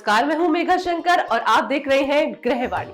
नमस्कार, मैं हूं मेघा शंकर और आप देख रहे हैं ग्रहवाणी।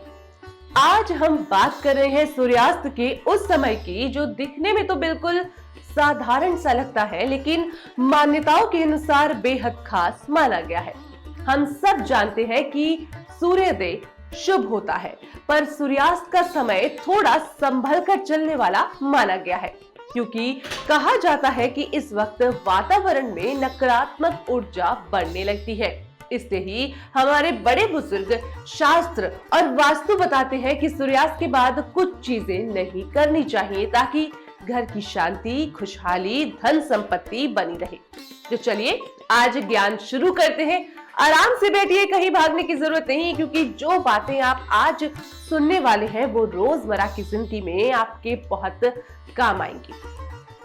आज हम बात कर रहे हैं सूर्यास्त के उस समय की जो दिखने में तो बिल्कुल साधारण सा लगता है, लेकिन मान्यताओं के अनुसार बेहद खास माना गया है। हम सब जानते हैं कि सूर्योदय शुभ होता है, पर सूर्यास्त का समय थोड़ा संभल कर चलने वाला माना गया है, क्योंकि कहा जाता है कि इस वक्त वातावरण में नकारात्मक ऊर्जा बढ़ने लगती है। इसलिए ही हमारे बड़े बुजुर्ग शास्त्र और वास्तु बताते हैं कि सूर्यास्त के बाद कुछ चीजें नहीं करनी चाहिए, ताकि घर की शांति, खुशहाली, धन संपत्ति बनी रहे। तो चलिए आज ज्ञान शुरू करते हैं। आराम से बैठिए, कहीं भागने की जरूरत नहीं, क्योंकि जो बातें आप आज सुनने वाले हैं वो रोजमर्रा की जिंदगी में आपके बहुत काम आएंगी।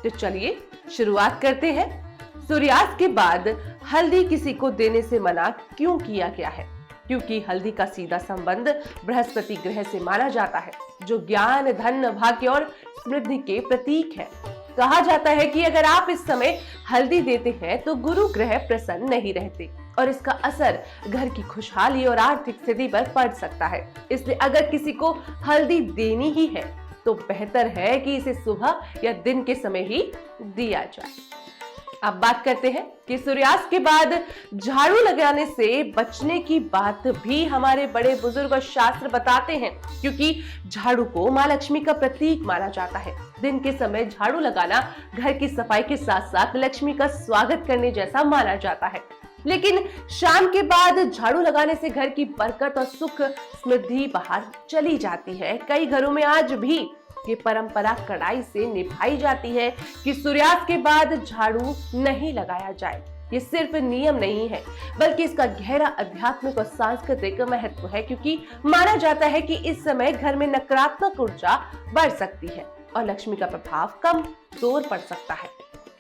तो चलिए शुरुआत करते हैं। सूर्यास्त के बाद हल्दी किसी को देने से मना क्यों किया गया है? क्योंकि हल्दी का सीधा संबंध बृहस्पति ग्रह से माना जाता है, जो ज्ञान, धन, भाग्य और समृद्धि के प्रतीक है। कहा जाता है कि अगर आप इस समय हल्दी देते हैं तो गुरु ग्रह प्रसन्न नहीं रहते और इसका असर घर की खुशहाली और आर्थिक स्थिति पर पड़ सकता है। इसलिए अगर किसी को हल्दी देनी ही है तो बेहतर है कि इसे सुबह या दिन के समय ही दिया जाए। अब बात करते हैं कि सूर्यास्त के बाद झाड़ू लगाने से बचने की बात भी हमारे बड़े बुजुर्ग और शास्त्र बताते हैं, क्योंकि झाड़ू को मां लक्ष्मी का प्रतीक माना जाता है। दिन के समय झाड़ू लगाना घर की सफाई के साथ साथ लक्ष्मी का स्वागत करने जैसा माना जाता है, लेकिन शाम के बाद झाड़ू लगाने से घर की बरकत और सुख समृद्धि बाहर चली जाती है। कई घरों में आज भी ये परंपरा कड़ाई से निभाई जाती है कि सूर्यास्त के बाद झाड़ू नहीं लगाया जाए। ये सिर्फ नियम नहीं है, बल्कि इसका गहरा आध्यात्मिक और सांस्कृतिक महत्व है, क्योंकि माना जाता है कि इस समय घर में नकारात्मक ऊर्जा बढ़ सकती है और लक्ष्मी का प्रभाव कम जोर पड़ सकता है।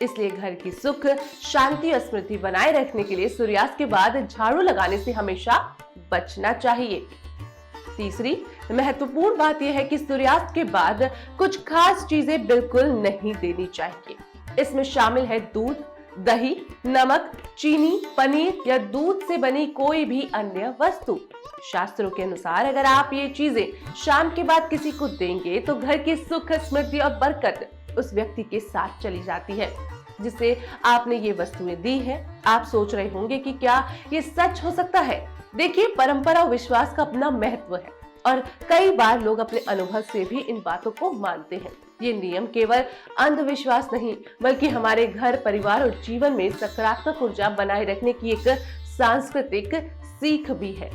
इसलिए घर की सुख, शांति और समृद्धि बनाए रखने के लिए सूर्यास्त के बाद झाड़ू लगाने से हमेशा बचना चाहिए। तीसरी महत्वपूर्ण बात यह है कि सूर्यास्त के बाद कुछ खास चीजें बिल्कुल नहीं देनी चाहिए। इसमें शामिल है दूध, दही, नमक, चीनी, पनीर या दूध से बनी कोई भी अन्य वस्तु। शास्त्रों के अनुसार अगर आप ये चीजें शाम के बाद किसी को देंगे तो घर की सुख, समृद्धि और बरकत उस व्यक्ति के साथ चली जाती है जिसे आपने ये वस्तुएं दी है। आप सोच रहे होंगे कि क्या ये सच हो सकता है? देखिए, परंपरा और विश्वास का अपना महत्व है और कई बार लोग अपने अनुभव से भी इन बातों को मानते हैं। ये नियम केवल अंधविश्वास नहीं, बल्कि हमारे घर, परिवार और जीवन में सकारात्मक ऊर्जा बनाए रखने की एक सांस्कृतिक सीख भी है।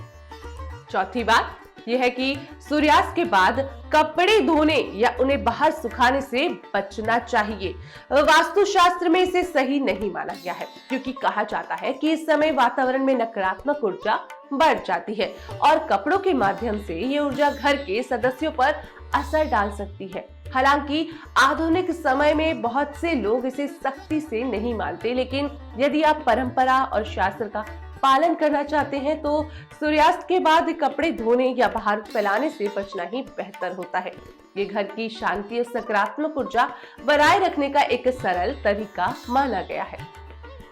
चौथी बात यह है कि सूर्यास्त के बाद कपड़े धोने या उन्हें बाहर सुखाने से बचना चाहिए। वास्तु शास्त्र में इसे सही नहीं माना गया है, क्योंकि कहा जाता है कि इस समय वातावरण में नकारात्मक ऊर्जा बढ़ जाती है और कपड़ों के माध्यम से ये ऊर्जा घर के सदस्यों पर असर डाल सकती है। हालांकि आधुनिक समय में बहुत से लोग इसे सख्ती से नहीं मानते, लेकिन यदि आप परंपरा और शास्त्र का पालन करना चाहते हैं तो सूर्यास्त के बाद कपड़े धोने या बाहर फैलाने से बचना ही बेहतर होता है। ये घर की शांति और सकारात्मक ऊर्जा बनाए रखने का एक सरल तरीका माना गया है।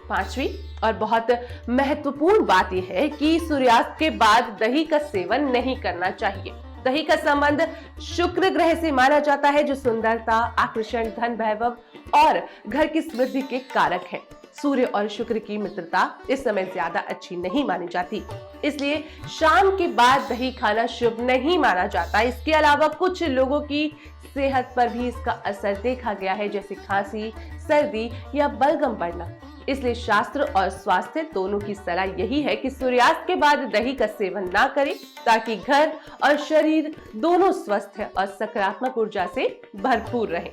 पांचवी और बहुत महत्वपूर्ण बात यह है कि सूर्यास्त के बाद दही का सेवन नहीं करना चाहिए। दही का संबंध शुक्र ग्रह से माना जाता है, जो सुंदरता, आकर्षण, धन, वैभव और घर की समृद्धि के कारक है। सूर्य और शुक्र की मित्रता इस समय ज्यादा अच्छी नहीं मानी जाती, इसलिए शाम के बाद दही खाना शुभ नहीं माना जाता। इसके अलावा कुछ लोगों की सेहत पर भी इसका असर देखा गया है, जैसे खांसी, सर्दी या बलगम बढ़ना। इसलिए शास्त्र और स्वास्थ्य दोनों की सलाह यही है कि सूर्यास्त के बाद दही का सेवन ना करें, ताकि घर और शरीर दोनों स्वस्थ और सकारात्मक ऊर्जा से भरपूर रहे।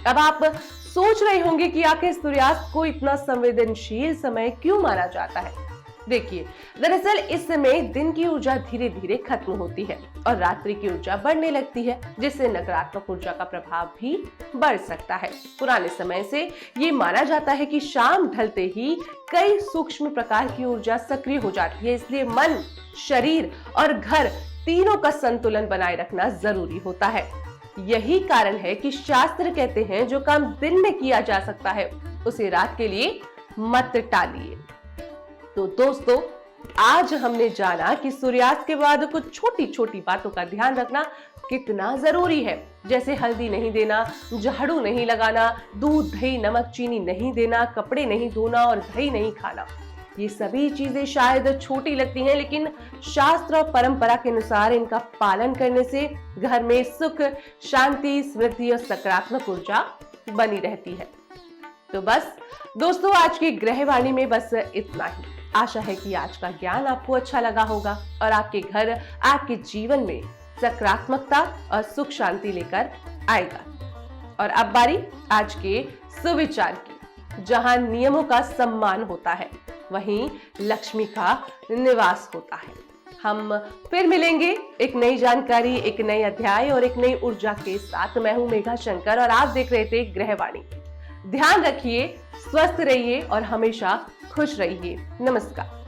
अब आप सोच रहे होंगे कि आखिर सूर्यास्त को इतना संवेदनशील समय क्यों माना जाता है? देखिए, दरअसल इस समय दिन की ऊर्जा धीरे धीरे खत्म होती है और रात्रि की ऊर्जा बढ़ने लगती है, जिससे नकारात्मक ऊर्जा का प्रभाव भी बढ़ सकता है। पुराने समय से ये माना जाता है कि शाम ढलते ही कई सूक्ष्म प्रकार की ऊर्जा सक्रिय हो जाती है, इसलिए मन, शरीर और घर तीनों का संतुलन बनाए रखना जरूरी होता है। यही कारण है कि शास्त्र कहते हैं जो काम दिन में किया जा सकता है उसे रात के लिए मत टालिए। तो दोस्तों, आज हमने जाना कि सूर्यास्त के बाद कुछ छोटी छोटी बातों का ध्यान रखना कितना जरूरी है, जैसे हल्दी नहीं देना, झाड़ू नहीं लगाना, दूध दही नमक चीनी नहीं देना, कपड़े नहीं धोना और दही नहीं खाना। ये सभी चीजें शायद छोटी लगती हैं, लेकिन शास्त्र और परंपरा के अनुसार इनका पालन करने से घर में सुख, शांति, समृद्धि और सकारात्मक ऊर्जा बनी रहती है। तो बस दोस्तों, आज की ग्रहवाणी में बस इतना ही। आशा है कि आज का ज्ञान आपको अच्छा लगा होगा और आपके घर, आपके जीवन में सकारात्मकता और सुख शांति लेकर आएगा। और अब बारी आज के सुविचार की। जहां नियमों का सम्मान होता है, वहीं लक्ष्मी का निवास होता है। हम फिर मिलेंगे एक नई जानकारी, एक नए अध्याय और एक नई ऊर्जा के साथ। मैं हूं मेघा शंकर और आप देख रहे थे ग्रहवाणी। ध्यान रखिए, स्वस्थ रहिए और हमेशा खुश रहिए। नमस्कार।